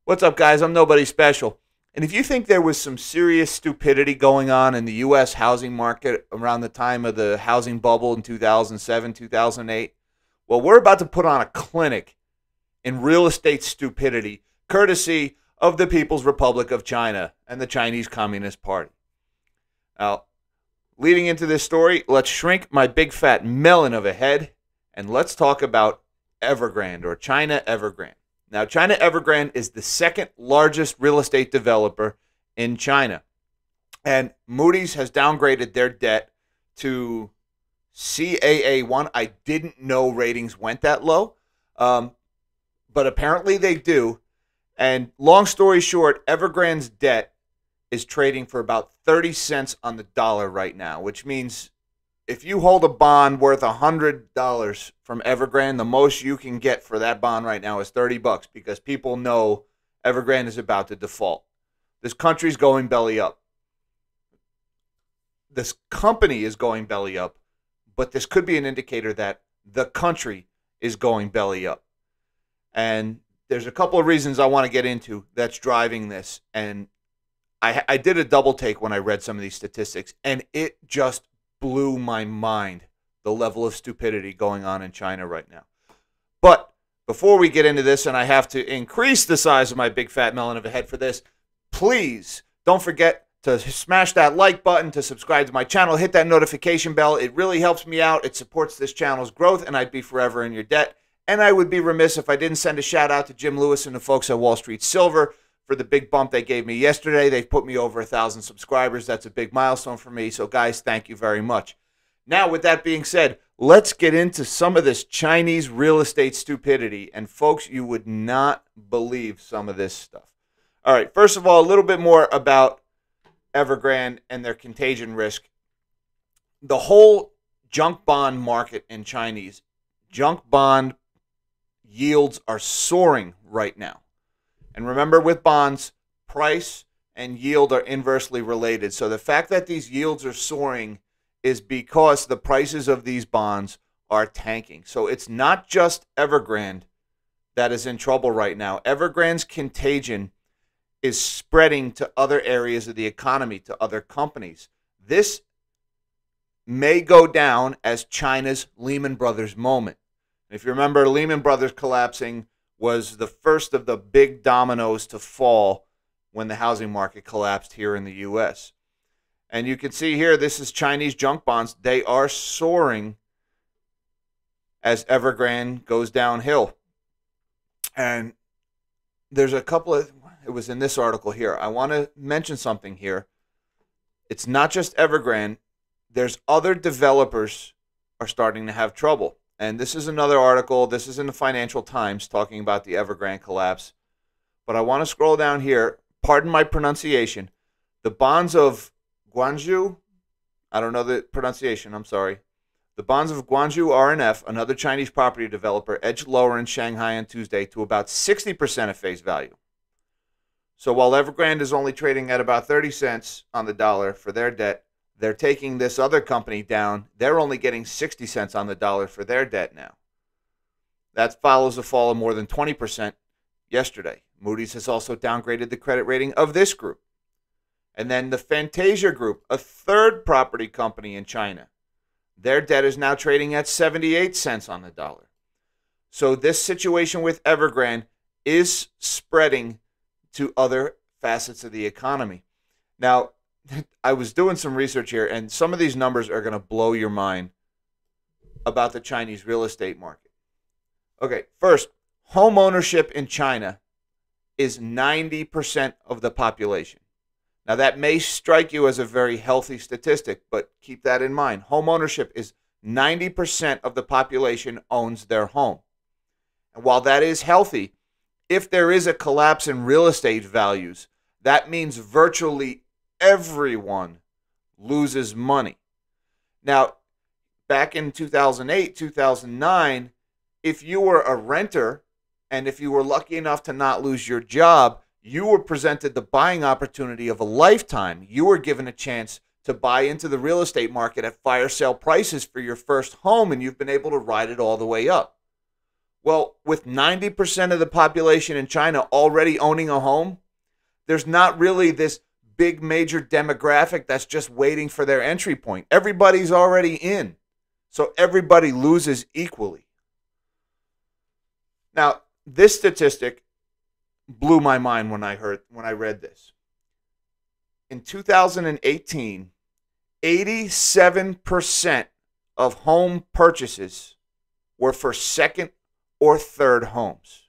What's up, guys? I'm nobody special. And if you think there was some serious stupidity going on in the U.S. housing market around the time of the housing bubble in 2007, 2008, well, we're about to put on a clinic in real estate stupidity, courtesy of the People's Republic of China and the Chinese Communist Party. Now, leading into this story, let's shrink my big fat melon of a head and let's talk about Evergrande, or China Evergrande. Now, China Evergrande is the second largest real estate developer in China. And Moody's has downgraded their debt to CAA1. I didn't know ratings went that low, but apparently they do. And long story short, Evergrande's debt is trading for about 30 cents on the dollar right now, which means if you hold a bond worth $100 from Evergrande, the most you can get for that bond right now is $30 because people know Evergrande is about to default. This country's going belly up. This company is going belly up, but this could be an indicator that the country is going belly up. And there's a couple of reasons I want to get into that's driving this. And I did a double take when I read some of these statistics, and it just blew my mind, the level of stupidity going on in China right now. But before we get into this, and I have to increase the size of my big fat melon of a head for this, please don't forget to smash that like button, to subscribe to my channel, hit that notification bell. It really helps me out. It supports this channel's growth, and I'd be forever in your debt. And I would be remiss if I didn't send a shout out to Jim Lewis and the folks at Wall Street Silver for the big bump they gave me yesterday. They've put me over 1,000 subscribers. That's a big milestone for me. So, guys, thank you very much. Now, with that being said, let's get into some of this Chinese real estate stupidity. And, folks, you would not believe some of this stuff. All right, first of all, a little bit more about Evergrande and their contagion risk. The whole junk bond market in Chinese, junk bond yields are soaring right now. And remember, with bonds, price and yield are inversely related. So the fact that these yields are soaring is because the prices of these bonds are tanking. So it's not just Evergrande that is in trouble right now. Evergrande's contagion is spreading to other areas of the economy, to other companies. This may go down as China's Lehman Brothers moment. If you remember, Lehman Brothers collapsing was the first of the big dominoes to fall when the housing market collapsed here in the U.S. And you can see here, this is Chinese junk bonds. They are soaring as Evergrande goes downhill. And there's a couple of, it was in this article here. I want to mention something here. It's not just Evergrande. There's other developers are starting to have trouble. And this is another article. This is in the Financial Times talking about the Evergrande collapse. But I want to scroll down here. Pardon my pronunciation. The bonds of Guangzhou, I don't know the pronunciation, I'm sorry. The bonds of Guangzhou RNF, another Chinese property developer, edged lower in Shanghai on Tuesday to about 60% of face value. So while Evergrande is only trading at about 30 cents on the dollar for their debt, they're taking this other company down. They're only getting 60 cents on the dollar for their debt now. That follows a fall of more than 20% yesterday. Moody's has also downgraded the credit rating of this group. And then the Fantasia Group, a third property company in China, their debt is now trading at 78 cents on the dollar. So this situation with Evergrande is spreading to other facets of the economy. Now, I was doing some research here, and some of these numbers are going to blow your mind about the Chinese real estate market. Okay, first, home ownership in China is 90% of the population. Now, that may strike you as a very healthy statistic, but keep that in mind. Home ownership is 90% of the population owns their home. And while that is healthy, if there is a collapse in real estate values, that means virtually everyone loses money. Now, back in 2008, 2009, if you were a renter and if you were lucky enough to not lose your job, you were presented the buying opportunity of a lifetime. You were given a chance to buy into the real estate market at fire sale prices for your first home, and you've been able to ride it all the way up. Well, with 90% of the population in China already owning a home, there's not really this big major demographic that's just waiting for their entry point. Everybody's already in. So everybody loses equally. Now, this statistic blew my mind when I read this. In 2018, 87% of home purchases were for second or third homes.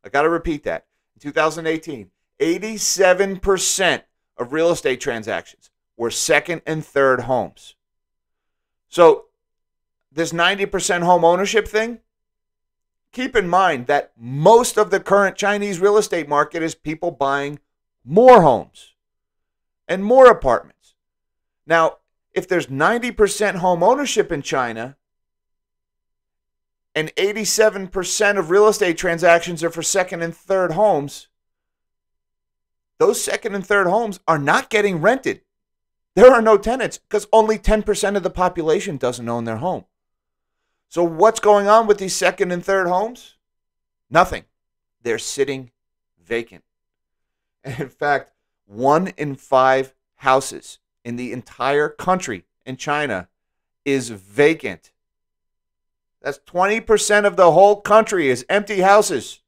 I got to repeat that. In 2018, 87% of real estate transactions were second and third homes. So this 90% home ownership thing, keep in mind that most of the current Chinese real estate market is people buying more homes and more apartments. Now, if there's 90% home ownership in China and 87% of real estate transactions are for second and third homes, those second and third homes are not getting rented. There are no tenants because only 10% of the population doesn't own their home. So what's going on with these second and third homes? Nothing. They're sitting vacant. And in fact, 1 in 5 houses in the entire country in China is vacant. That's 20% of the whole country is empty houses.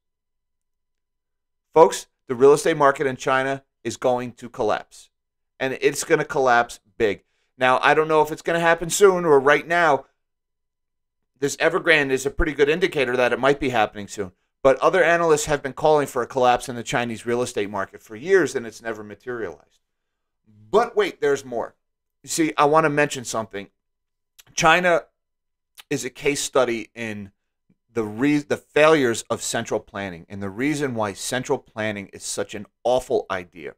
Folks, the real estate market in China is going to collapse. And it's going to collapse big. Now, I don't know if it's going to happen soon or right now. This Evergrande is a pretty good indicator that it might be happening soon. But other analysts have been calling for a collapse in the Chinese real estate market for years, and it's never materialized. But wait, there's more. You see, I want to mention something. China is a case study in the failures of central planning and the reason why central planning is such an awful idea.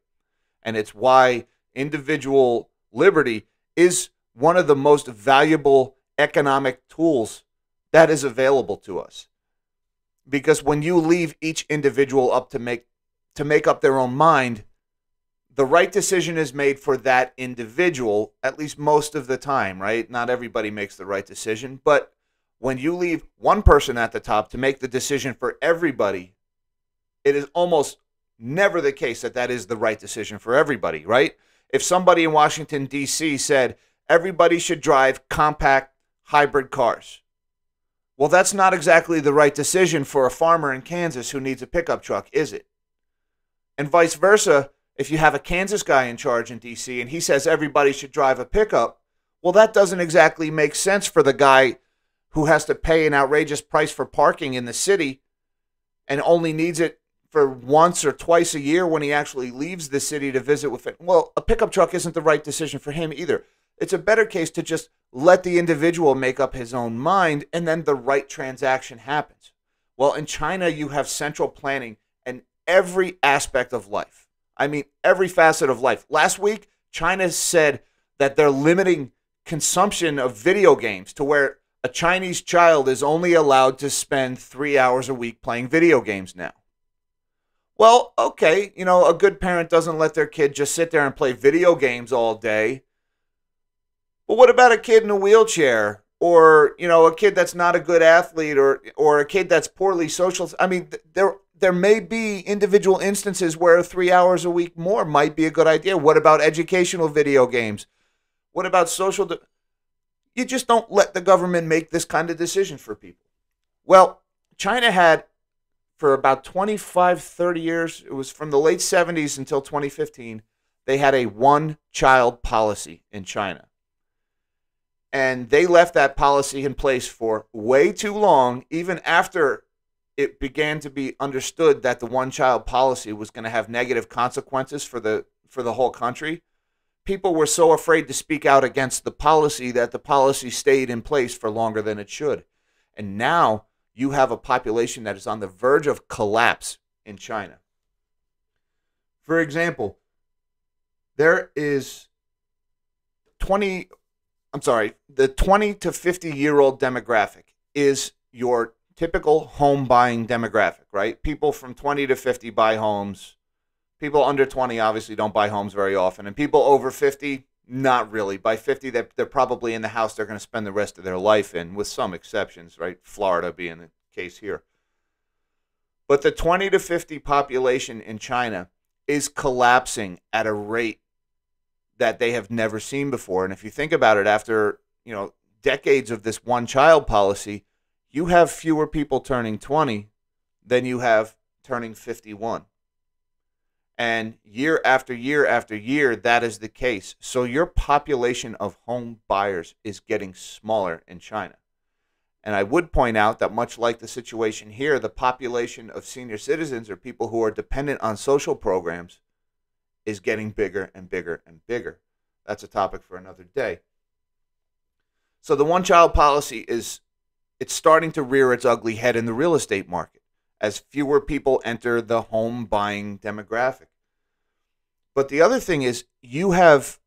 And it's why individual liberty is one of the most valuable economic tools that is available to us. Because when you leave each individual up to make up their own mind, the right decision is made for that individual, at least most of the time, right? Not everybody makes the right decision, but when you leave one person at the top to make the decision for everybody, it is almost never the case that that is the right decision for everybody, right? If somebody in Washington, D.C. said everybody should drive compact hybrid cars, well, that's not exactly the right decision for a farmer in Kansas who needs a pickup truck, is it? And vice versa, if you have a Kansas guy in charge in D.C. and he says everybody should drive a pickup, well, that doesn't exactly make sense for the guy who has to pay an outrageous price for parking in the city and only needs it for once or twice a year when he actually leaves the city to visit with it. Well, a pickup truck isn't the right decision for him either. It's a better case to just let the individual make up his own mind and then the right transaction happens. Well, in China, you have central planning in every aspect of life. I mean, every facet of life. Last week, China said that they're limiting consumption of video games to where a Chinese child is only allowed to spend 3 hours a week playing video games now. Well, okay, a good parent doesn't let their kid just sit there and play video games all day. But what about a kid in a wheelchair or, a kid that's not a good athlete or a kid that's poorly social? I mean, there may be individual instances where 3 hours a week more might be a good idea. What about educational video games? What about social? You just don't let the government make this kind of decision for people. Well, China had, for about 25, 30 years, it was from the late 70s until 2015, they had a one-child policy in China. And they left that policy in place for way too long, even after it began to be understood that the one-child policy was going to have negative consequences for the whole country. People were so afraid to speak out against the policy that the policy stayed in place for longer than it should. And now you have a population that is on the verge of collapse in China. For example, there is the 20 to 50-year-old demographic is your typical home buying demographic, right? People from 20 to 50 buy homes. People under 20 obviously don't buy homes very often. And people over 50, not really. By 50, they're probably in the house they're going to spend the rest of their life in, with some exceptions, right? Florida being case here. But the 20 to 50 population in China is collapsing at a rate that they have never seen before. And if you think about it, after, decades of this one-child policy, you have fewer people turning 20 than you have turning 51. And year after year after year, that is the case. So your population of home buyers is getting smaller in China. And I would point out that much like the situation here, the population of senior citizens or people who are dependent on social programs is getting bigger and bigger and bigger. That's a topic for another day. So the one-child policy it's starting to rear its ugly head in the real estate market as fewer people enter the home buying demographic. But the other thing is you have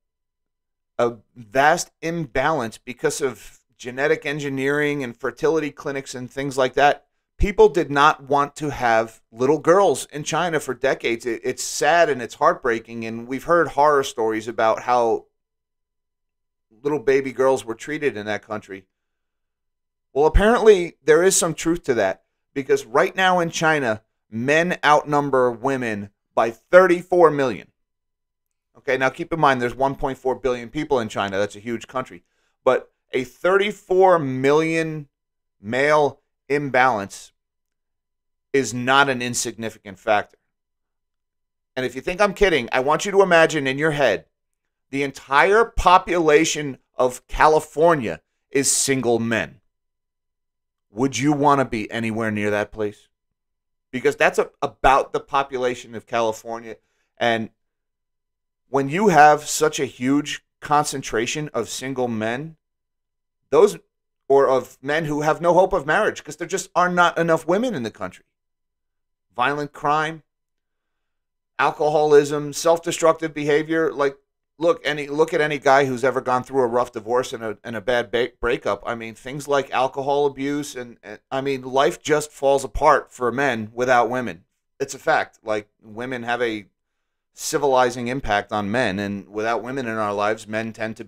a vast imbalance because of genetic engineering and fertility clinics and things like that. People did not want to have little girls in China for decades. It's sad and it's heartbreaking, and we've heard horror stories about how little baby girls were treated in that country. Well, apparently there is some truth to that, because right now in China, men outnumber women by 34 million. Okay, now keep in mind there's 1.4 billion people in China. That's a huge country. But a 34 million male imbalance is not an insignificant factor. And if you think I'm kidding, I want you to imagine in your head the entire population of California is single men. Would you want to be anywhere near that place? Because that's about the population of California. And when you have such a huge concentration of single men, or of men who have no hope of marriage, because there just are not enough women in the country. Violent crime, alcoholism, self-destructive behavior. Like, look at any guy who's ever gone through a rough divorce and a bad breakup. I mean, things like alcohol abuse and life just falls apart for men without women. It's a fact. Like, women have a civilizing impact on men, and without women in our lives, men tend to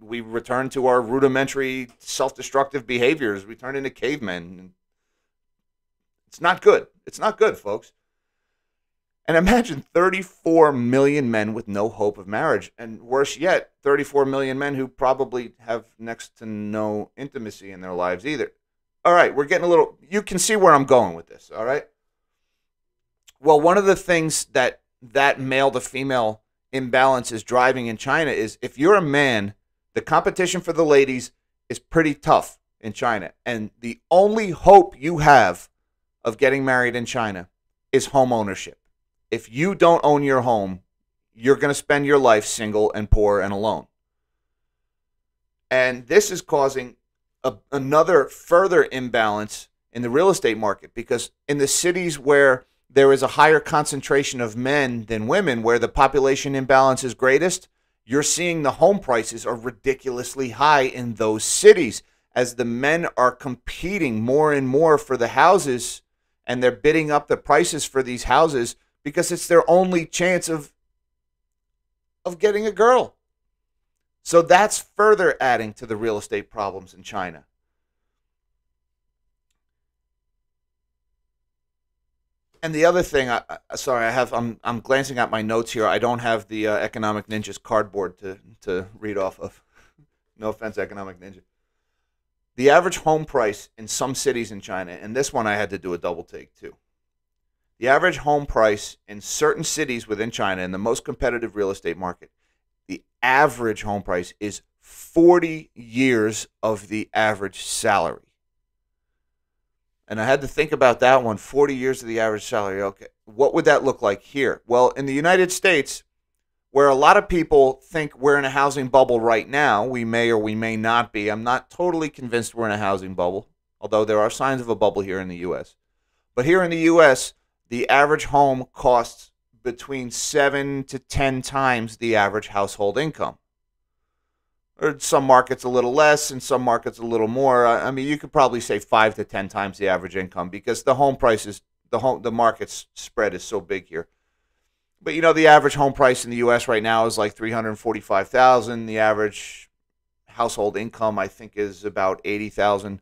we return to our rudimentary self-destructive behaviors. We turn into cavemen. It's not good. It's not good, folks. And imagine 34 million men with no hope of marriage. And worse yet, 34 million men who probably have next to no intimacy in their lives either. All right, we're getting you can see where I'm going with this, all right? Well, one of the things that male to female imbalance is driving in China is, if you're a man, the competition for the ladies is pretty tough in China. And the only hope you have of getting married in China is home ownership. If you don't own your home, you're going to spend your life single and poor and alone. And this is causing another further imbalance in the real estate market, because in the cities where there is a higher concentration of men than women, where the population imbalance is greatest, you're seeing the home prices are ridiculously high in those cities as the men are competing more and more for the houses, and they're bidding up the prices for these houses because it's their only chance of getting a girl. So that's further adding to the real estate problems in China. And the other thing, I'm glancing at my notes here. I don't have the Economic Ninja's cardboard to read off of. No offense, Economic Ninja. The average home price in some cities in China, and this one I had to do a double take too. The average home price in certain cities within China, in the most competitive real estate market, the average home price is 40 years of the average salary. And I had to think about that one, 40 years of the average salary. Okay, what would that look like here? Well, in the United States, where a lot of people think we're in a housing bubble right now, we may or we may not be. I'm not totally convinced we're in a housing bubble, although there are signs of a bubble here in the U.S. But here in the U.S., the average home costs between 7 to 10 times the average household income. Or some markets a little less, and some markets a little more. I mean, you could probably say 5 to 10 times the average income, because the home prices, the market spread is so big here. But the average home price in the U.S. right now is like $345,000. The average household income, I think, is about $80,000.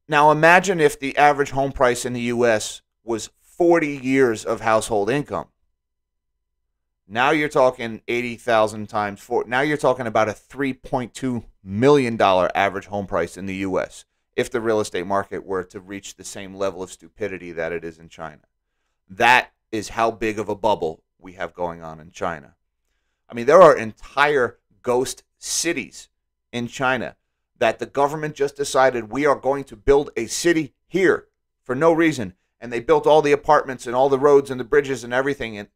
Now imagine if the average home price in the U.S. was 40 years of household income. Now you're talking 80,000 times 4. Now you're talking about a $3.2 million average home price in the U.S. if the real estate market were to reach the same level of stupidity that it is in China. That is how big of a bubble we have going on in China. I mean, there are entire ghost cities in China that the government just decided we are going to build a city here for no reason. And they built all the apartments and all the roads and the bridges and everything. And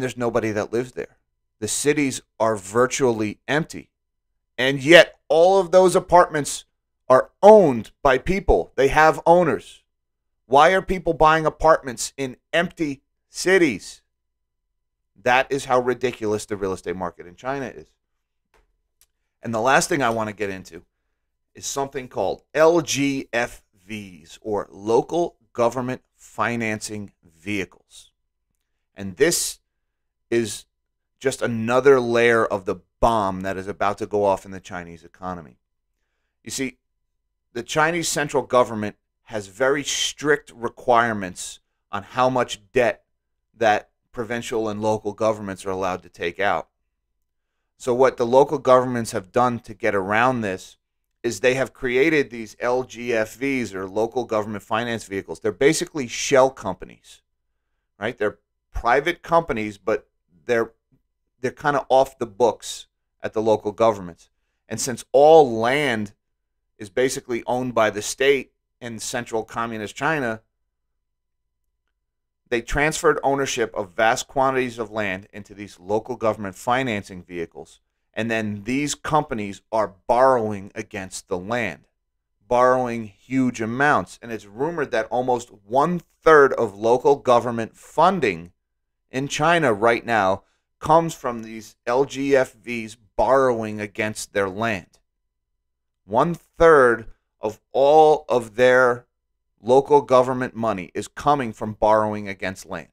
there's nobody that lives there. The cities are virtually empty. And yet all of those apartments are owned by people. They have owners. Why are people buying apartments in empty cities? That is how ridiculous the real estate market in China is. And the last thing I want to get into is something called LGFVs, or local government financing vehicles. And this is just another layer of the bomb that is about to go off in the Chinese economy. You see, the Chinese central government has very strict requirements on how much debt that provincial and local governments are allowed to take out. So what the local governments have done to get around this is they have created these LGFVs, or local government finance vehicles. They're basically shell companies, right? They're private companies, but they're kind of off the books at the local governments. And since all land is basically owned by the state in central communist China, they transferred ownership of vast quantities of land into these local government financing vehicles. And then these companies are borrowing against the land, borrowing huge amounts. And it's rumored that almost 1/3 of local government funding in China right now comes from these LGFVs borrowing against their land. 1/3 of all of their local government money is coming from borrowing against land.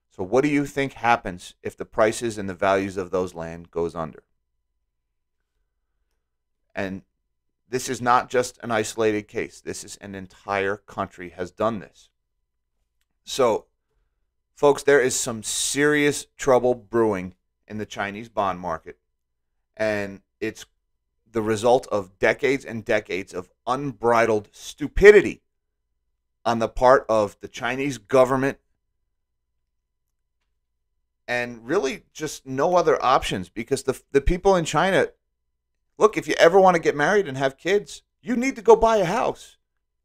So what do you think happens if the prices and the values of those land goes under? And this is not just an isolated case. This is an entire country has done this. So, folks, there is some serious trouble brewing in the Chinese bond market. And it's the result of decades and decades of unbridled stupidity on the part of the Chinese government, and really just no other options, because the people in China, look, if you ever want to get married and have kids, you need to go buy a house.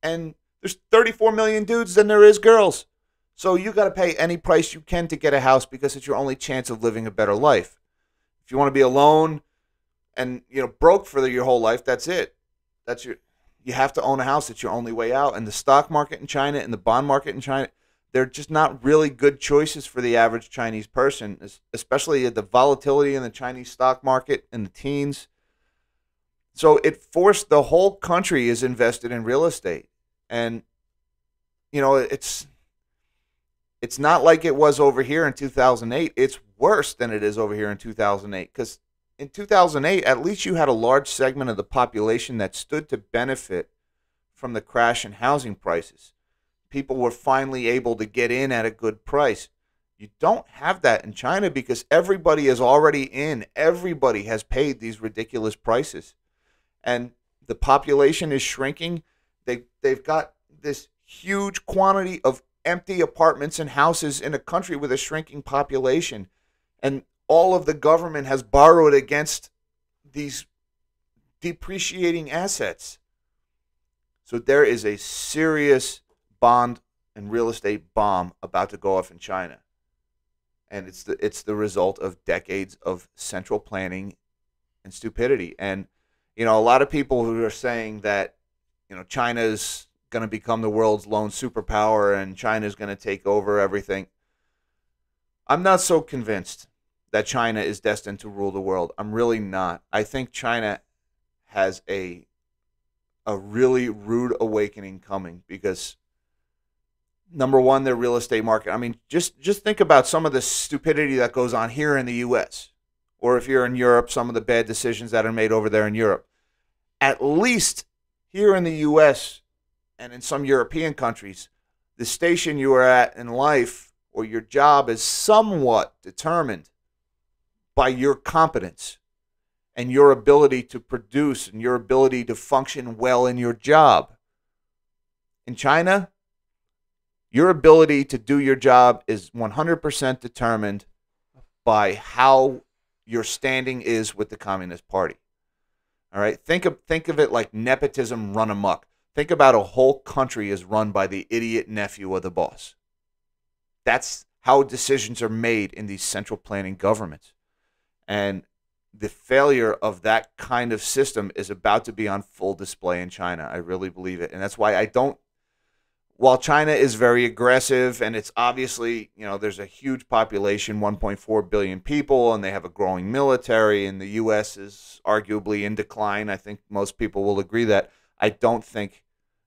And there's 34 million dudes than there is girls. So you got to pay any price you can to get a house, because it's your only chance of living a better life. If you want to be alone and broke for your whole life, that's it. You have to own a house. It's your only way out. And the stock market in China and the bond market in China, they're just not really good choices for the average Chinese person, especially the volatility in the Chinese stock market in the teens. So it forced the whole country is invested in real estate. And, it's not like it was over here in 2008. It's worse than it is over here in 2008, because in 2008, at least you had a large segment of the population that stood to benefit from the crash in housing prices. People were finally able to get in at a good price. You don't have that in China, because everybody is already in. Everybody has paid these ridiculous prices. And the population is shrinking. They've got this huge quantity of empty apartments and houses in a country with a shrinking population. And all of the government has borrowed against these depreciating assets. So there is a serious bond and real estate bomb about to go off in China. And it's the result of decades of central planning and stupidity. And, a lot of people who are saying that, China's going to become the world's lone superpower and China's going to take over everything. I'm not so convinced that China is destined to rule the world. I'm really not. I think China has a really rude awakening coming, because number one, their real estate market. I mean, just think about some of the stupidity that goes on here in the U.S. Or if you're in Europe, some of the bad decisions that are made over there in Europe. At least Here in the U.S. and in some European countries, the station you are at in life or your job is somewhat determined by your competence and your ability to produce and your ability to function well in your job. In China, your ability to do your job is 100% determined by how your standing is with the Communist Party. All right? Think of it like nepotism run amok. Think about a whole country is run by the idiot nephew of the boss. That's how decisions are made in these central planning governments. And the failure of that kind of system is about to be on full display in China. I really believe it. And that's why I don't, while China is very aggressive and it's obviously, there's a huge population, 1.4 billion people, and they have a growing military, and the U.S. is arguably in decline. I think most people will agree that. I don't think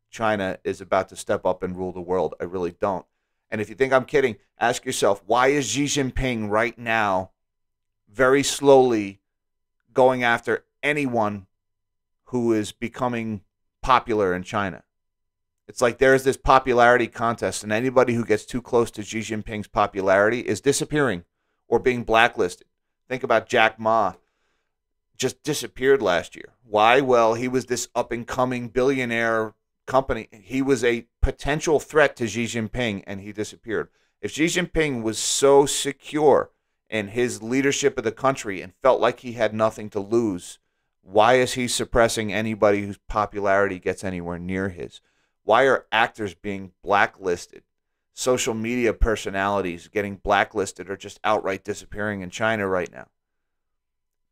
China is about to step up and rule the world. I really don't. And if you think I'm kidding, ask yourself, why is Xi Jinping right now very slowly going after anyone who is becoming popular in China? It's like there's this popularity contest, and anybody who gets too close to Xi Jinping's popularity is disappearing or being blacklisted. Think about Jack Ma. Just disappeared last year. Why? Well, he was this up-and-coming billionaire company. He was a potential threat to Xi Jinping, and he disappeared. If Xi Jinping was so secure in his leadership of the country and felt like he had nothing to lose, why is he suppressing anybody whose popularity gets anywhere near his? Why are actors being blacklisted? Social media personalities getting blacklisted or just outright disappearing in China right now?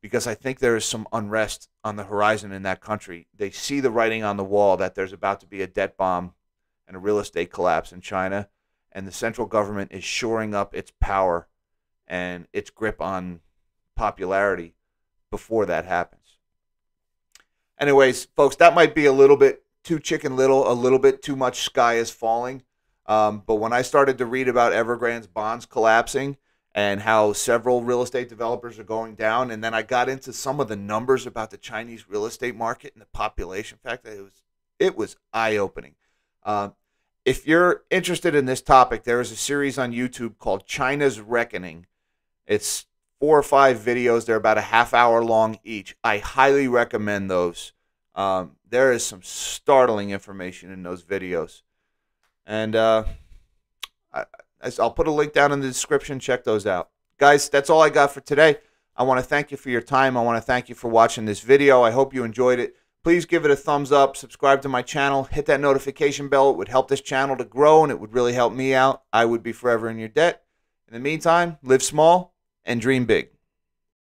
Because I think there is some unrest on the horizon in that country. They see the writing on the wall that there's about to be a debt bomb and a real estate collapse in China, and the central government is shoring up its power and its grip on popularity before that happens. Anyways, folks, that might be a little bit too Chicken Little, a little bit too much sky is falling. But when I started to read about Evergrande's bonds collapsing and how several real estate developers are going down, and then I got into some of the numbers about the Chinese real estate market and the population factor, it was eye-opening. If you're interested in this topic, there is a series on YouTube called China's Reckoning. It's 4 or 5 videos. They're about a half hour long each. I highly recommend those. There is some startling information in those videos. And I'll put a link down in the description. Check those out. Guys, that's all I got for today. I want to thank you for your time. I want to thank you for watching this video. I hope you enjoyed it. Please give it a thumbs up. Subscribe to my channel. Hit that notification bell. It would help this channel to grow, and it would really help me out. I would be forever in your debt. In the meantime, live small and dream big.